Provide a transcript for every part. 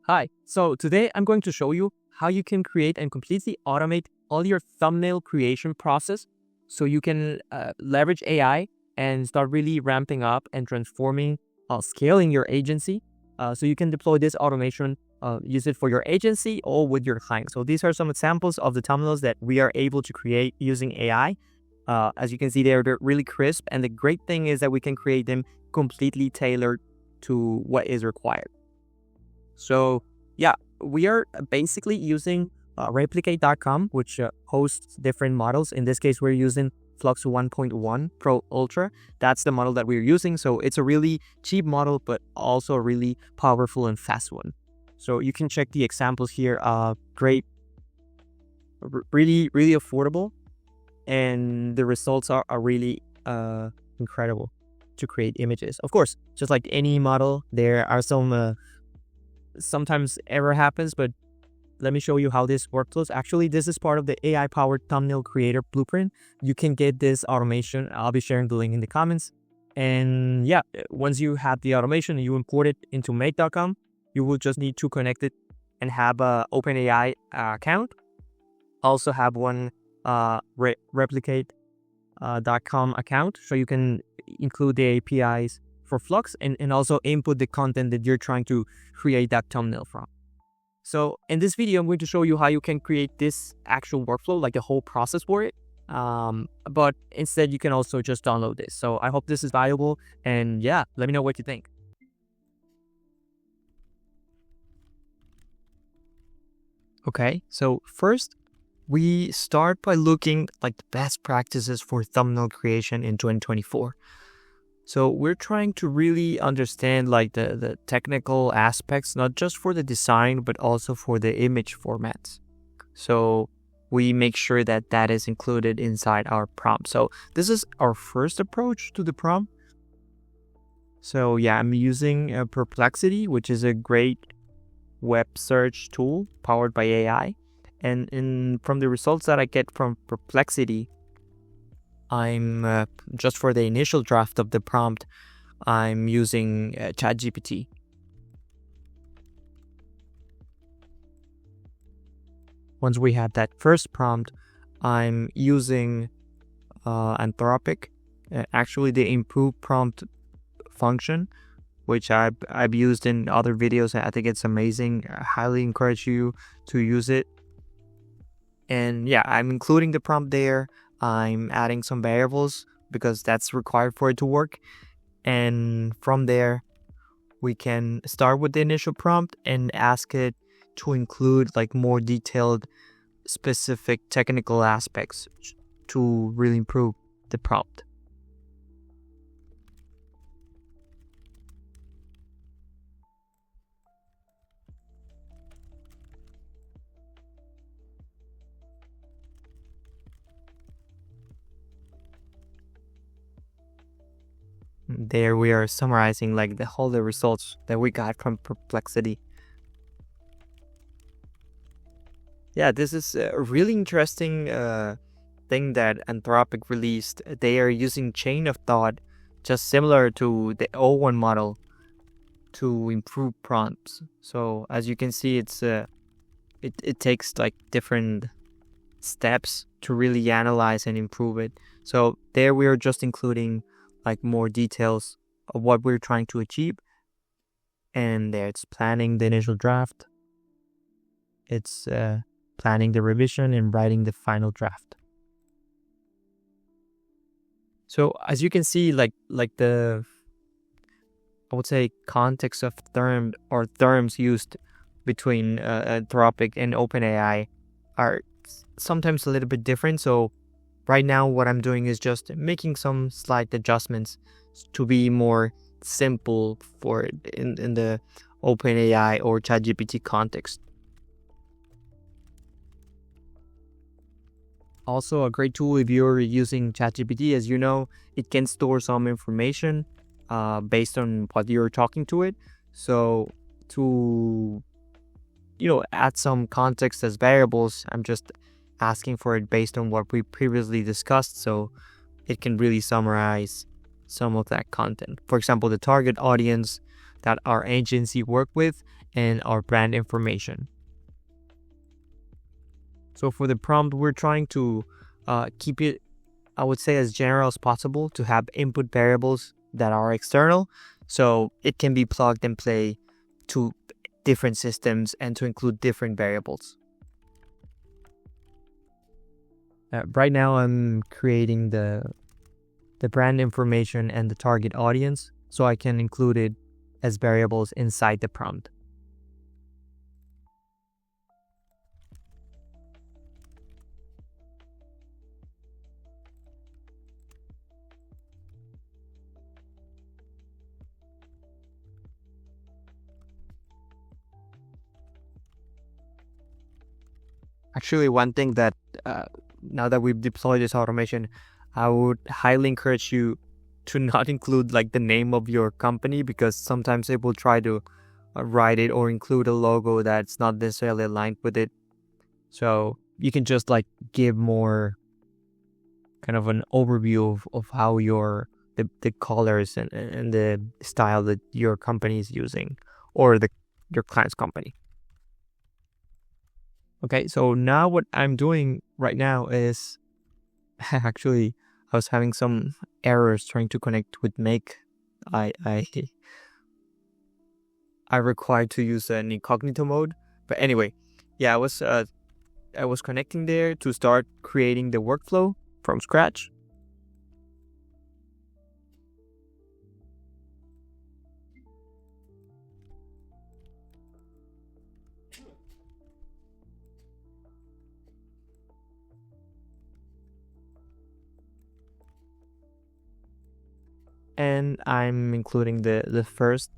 Hi, so today I'm going to show you how you can create and completely automate all your thumbnail creation process so you can leverage AI and start really ramping up and transforming, scaling your agency. So you can deploy this automation, use it for your agency or with your client. So these are some examples of the thumbnails that we are able to create using AI. As you can see, they're really crisp. And the great thing is that we can create them completely tailored to what is required. So yeah, we are basically using replicate.com, which hosts different models. In this case, we're using Flux 1.1 Pro Ultra. That's the model that we're using. So it's a really cheap model, but also a really powerful and fast one. So you can check the examples here. Great, really affordable. And the results are really incredible to create images. Of course, just like any model, there are some sometimes error happens, but let me show you how this workflows. Actually, this is part of the AI-powered thumbnail creator blueprint. You can get this automation. I'll be sharing the link in the comments. And yeah, once you have the automation and you import it into make.com, you will just need to connect it and have a OpenAI account. Also have one replicate.com account, so you can include the APIs for Flux and also input the content that you're trying to create that thumbnail from. So in this video, I'm going to show you how you can create this actual workflow, like the whole process for it. But instead, you can also just download this. So I hope this is valuable. And yeah, let me know what you think. Okay, so first, we start by looking like the best practices for thumbnail creation in 2024. So we're trying to really understand like the technical aspects, not just for the design, but also for the image formats. So we make sure that that is included inside our prompt. So this is our first approach to the prompt. So yeah, I'm using Perplexity, which is a great web search tool powered by AI. And from the results that I get from Perplexity, I'm just for the initial draft of the prompt, I'm using ChatGPT. Once we have that first prompt, I'm using Anthropic, actually the improved prompt function, which I've used in other videos. I think it's amazing. I highly encourage you to use it. And yeah, I'm including the prompt there. I'm adding some variables because that's required for it to work. And from there, we can start with the initial prompt and ask it to include like more detailed, specific technical aspects to really improve the prompt. There we are summarizing like the results that we got from Perplexity. Yeah, this is a really interesting thing that Anthropic released. They are using chain of thought, just similar to the O1 model, to improve prompts. So as you can see, it takes like different steps to really analyze and improve it. So there we are just including like more details of what we're trying to achieve. And there it's planning the initial draft. It's planning the revision and writing the final draft. So as you can see, like the, I would say, context of terms used between Anthropic and OpenAI are sometimes a little bit different. So right now, what I'm doing is just making some slight adjustments to be more simple for in the OpenAI or ChatGPT context. Also, a great tool if you're using ChatGPT, as you know, it can store some information based on what you're talking to it. So to add some context as variables, I'm just asking for it based on what we previously discussed, so it can really summarize some of that content. For example, the target audience that our agency work with and our brand information. So for the prompt, we're trying to keep it, I would say, as general as possible, to have input variables that are external, so it can be plugged and play to different systems and to include different variables. Right now, I'm creating the brand information and the target audience, so I can include it as variables inside the prompt. Actually, one thing that now that we've deployed this automation, I would highly encourage you to not include like the name of your company, because sometimes it will try to write it or include a logo that's not necessarily aligned with it. So you can just like give more kind of an overview of how the colors and the style that your company is using, or your client's company. Okay, so now what I'm doing right now is actually I was having some errors trying to connect with Make. I required to use an incognito mode, but anyway, yeah, I was connecting there to start creating the workflow from scratch. And I'm including the first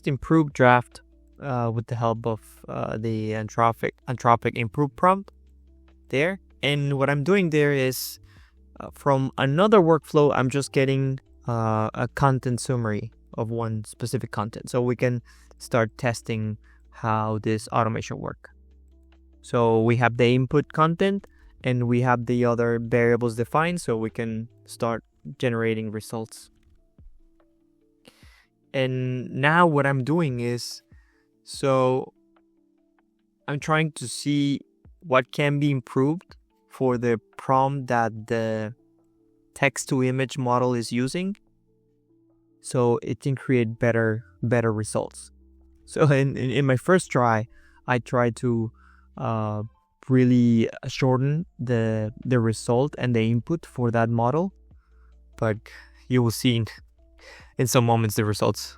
improved draft with the help of the Anthropic improved prompt there. And what I'm doing there is from another workflow, I'm just getting a content summary of one specific content, so we can start testing how this automation work. So we have the input content and we have the other variables defined, so we can start generating results. And now what I'm doing is, so I'm trying to see what can be improved for the prompt that the text-to-image model is using, so it can create better results. So in my first try, I tried to really shorten the result and the input for that model, but you will see in some moments the results.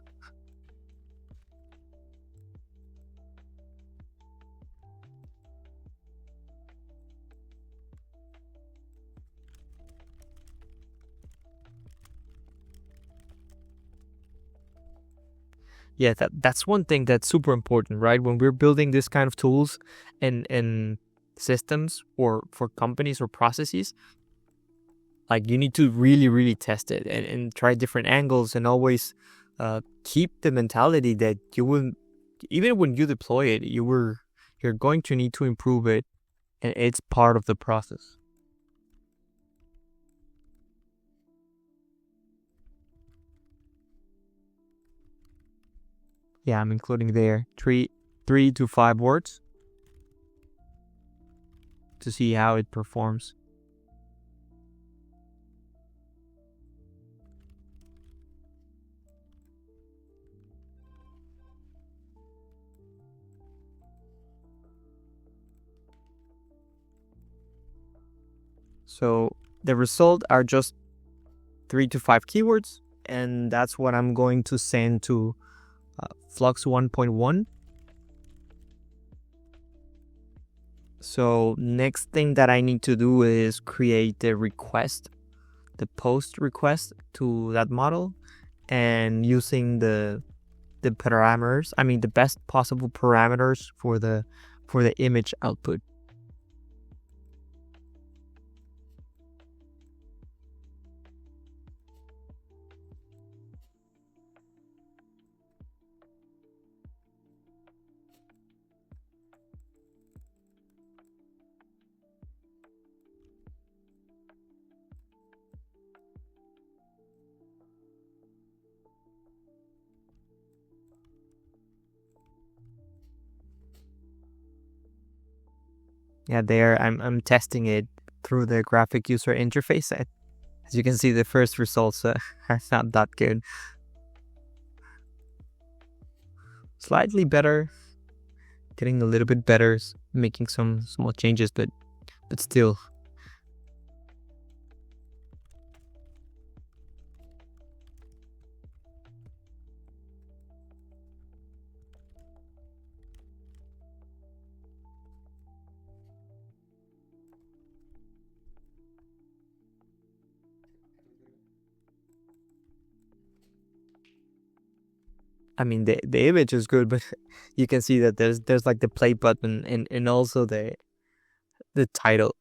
Yeah, that's one thing that's super important, right? When we're building this kind of tools and systems for companies or processes, like you need to really test it and try different angles, and always keep the mentality that you will, even when you deploy it, you're going to need to improve it, and it's part of the process. Yeah, I'm including there 3 to 5 words to see how it performs. So the result are just 3 to 5 keywords, and that's what I'm going to send to Flux 1.1. So next thing that I need to do is create the post request to that model, and using the parameters, the best possible parameters for the image output. Yeah, there I'm testing it through the graphic user interface. As you can see, the first results are not that good. Slightly better, getting a little bit better, making some small changes, but still. I mean, the image is good, but you can see that there's like the play button and also the title.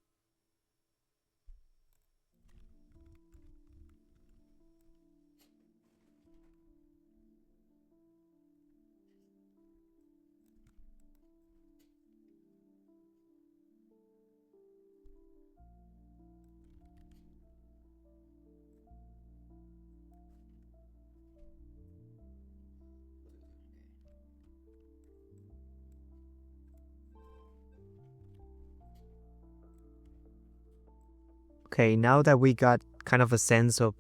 Okay, now that we got kind of a sense of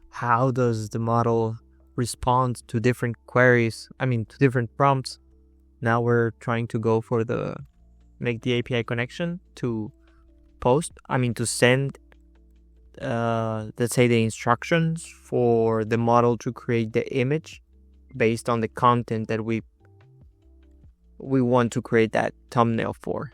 how does the model respond to different queries, I mean, to different prompts, now we're trying to go for make the API connection to to send, let's say, the instructions for the model to create the image based on the content that we want to create that thumbnail for.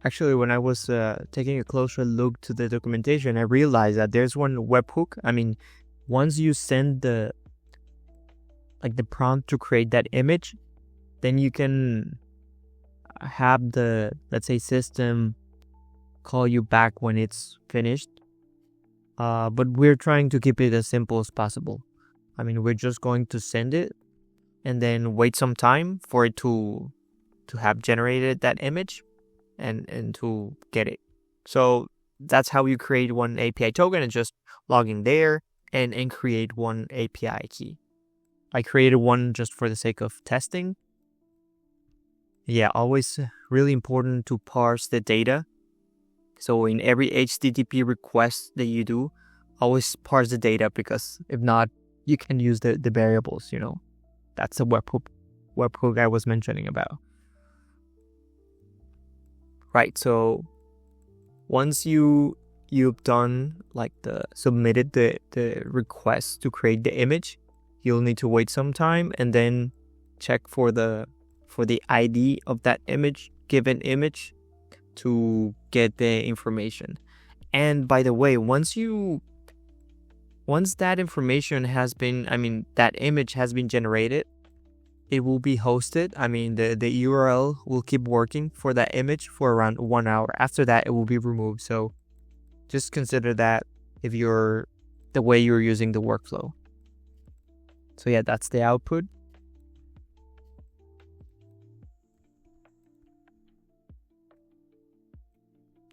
Actually, when I was taking a closer look to the documentation, I realized that there's one webhook. I mean, once you send the prompt to create that image, then you can have the, let's say, system call you back when it's finished. But we're trying to keep it as simple as possible. I mean, we're just going to send it and then wait some time for it to have generated that image and to get it. So that's how you create one API token, and just log in there and create one API key. I created one just for the sake of testing. Yeah, always really important to parse the data. So in every HTTP request that you do, always parse the data, because if not, you can use the variables, That's a webhook I was mentioning about. Right, so once you've done submitted the request to create the image, you'll need to wait some time and then check for the ID of that given image to get the information. And by the way, once that information has been, that image has been generated, it will be hosted. The URL will keep working for that image for around 1 hour. After that, it will be removed. So just consider that if the way you're using the workflow. So yeah, that's the output.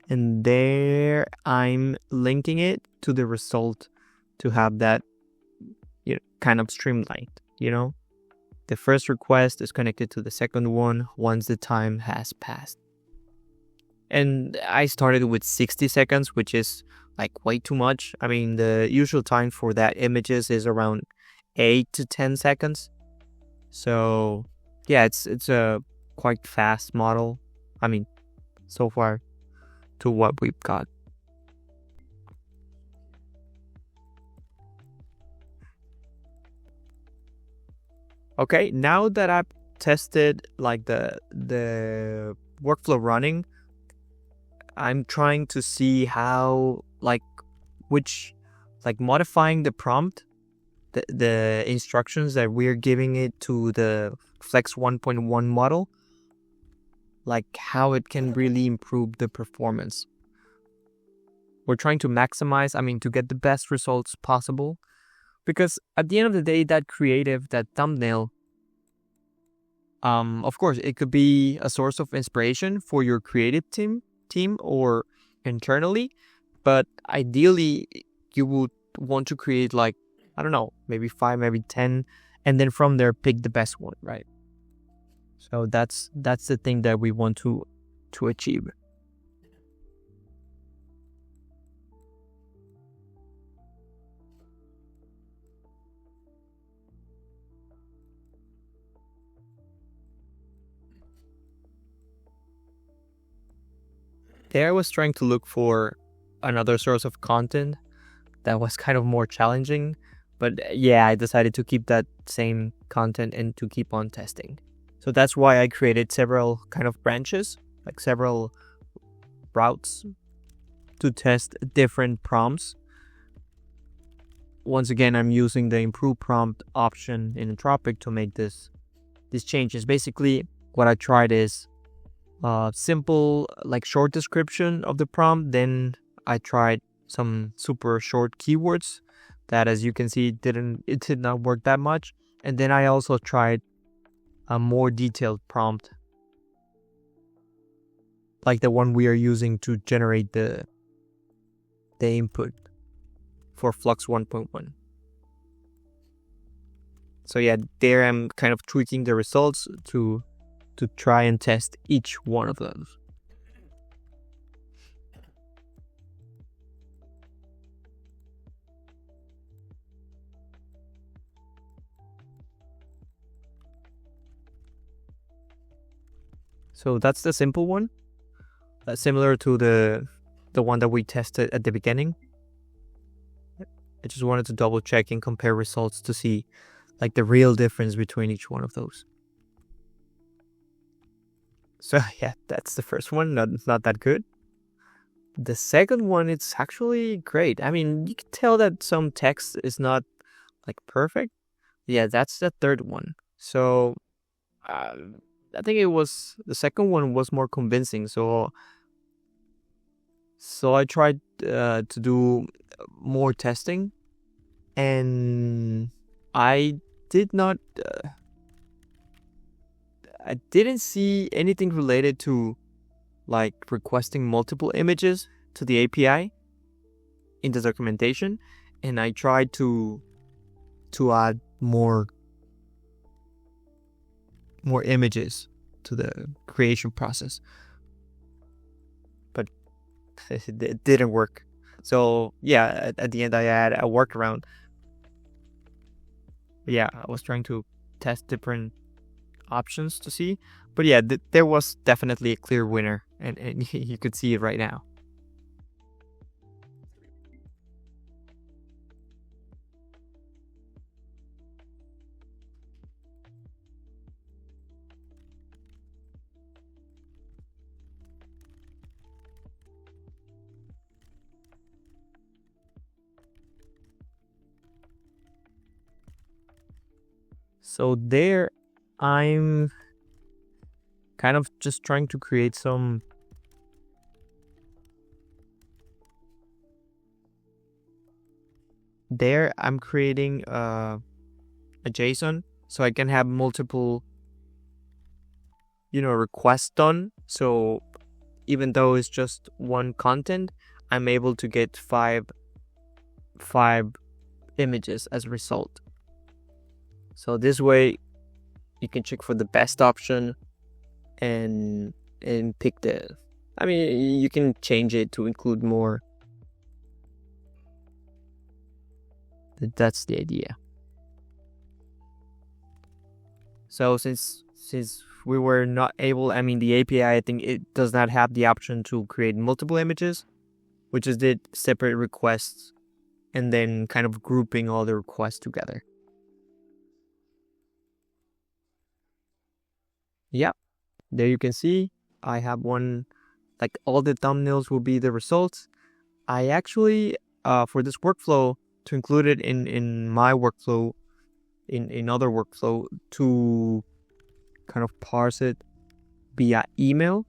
And there I'm linking it to the result to have that kind of streamlined, The first request is connected to the second one once the time has passed. And I started with 60 seconds, which is way too much. The usual time for that images is around 8 to 10 seconds. So yeah, it's a quite fast model. So far to what we've got. Okay, now that I've tested the workflow running, I'm trying to see how modifying the prompt, the instructions that we're giving it to the Flex 1.1 model, like how it can really improve the performance. We're trying to maximize, to get the best results possible, because at the end of the day, that creative, that thumbnail, of course, it could be a source of inspiration for your creative team or internally, but ideally you would want to create maybe 5, maybe 10, and then from there pick the best one, right? So that's the thing that we want to achieve. There I was trying to look for another source of content that was kind of more challenging, but yeah, I decided to keep that same content and to keep on testing. So that's why I created several kind of branches, like several routes to test different prompts. Once again, I'm using the improve prompt option in Anthropic to make these changes. Basically, what I tried is simple, short description of the prompt. Then I tried some super short keywords that, as you can see, it did not work that much. And then I also tried a more detailed prompt, like the one we are using to generate the input for Flux 1.1. So yeah, there I'm kind of tweaking the results to try and test each one of those. So that's the simple one, similar to the one that we tested at the beginning. I just wanted to double check and compare results to see the real difference between each one of those. So yeah, that's the first one, not that good. The second one, it's actually great. You can tell that some text is not perfect. Yeah, that's the third one. So I think the second one was more convincing. So I tried to do more testing, and I didn't see anything related to requesting multiple images to the API in the documentation, and I tried to add more images to the creation process, but it didn't work. So yeah, at the end I had a workaround. Yeah, I was trying to test different options to see, but yeah, there was definitely a clear winner, and you could see it right now. So there, I'm kind of just trying to create some there I'm creating a JSON so I can have multiple requests done. So even though it's just one content, I'm able to get five images as a result. So this way you can check for the best option and pick you can change it to include more. That's the idea. So since we were not able, the API, I think it does not have the option to create multiple images, which is did separate requests and then kind of grouping all the requests together. Yeah, there you can see I have one like all the thumbnails will be the results. I actually, for this workflow, to include it in my workflow, in other workflow, to kind of parse it via email.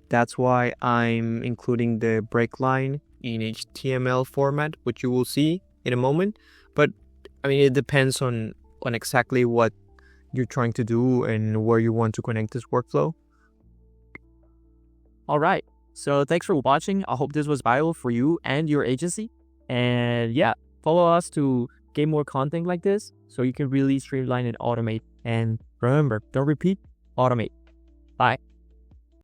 That's why I'm including the break line in HTML format, which you will see in a moment. But I mean, it depends on exactly what you're trying to do and where you want to connect this workflow. All right. So thanks for watching. I hope this was valuable for you and your agency. And yeah, follow us to get more content like this so you can really streamline and automate. And remember, don't repeat, automate. Bye.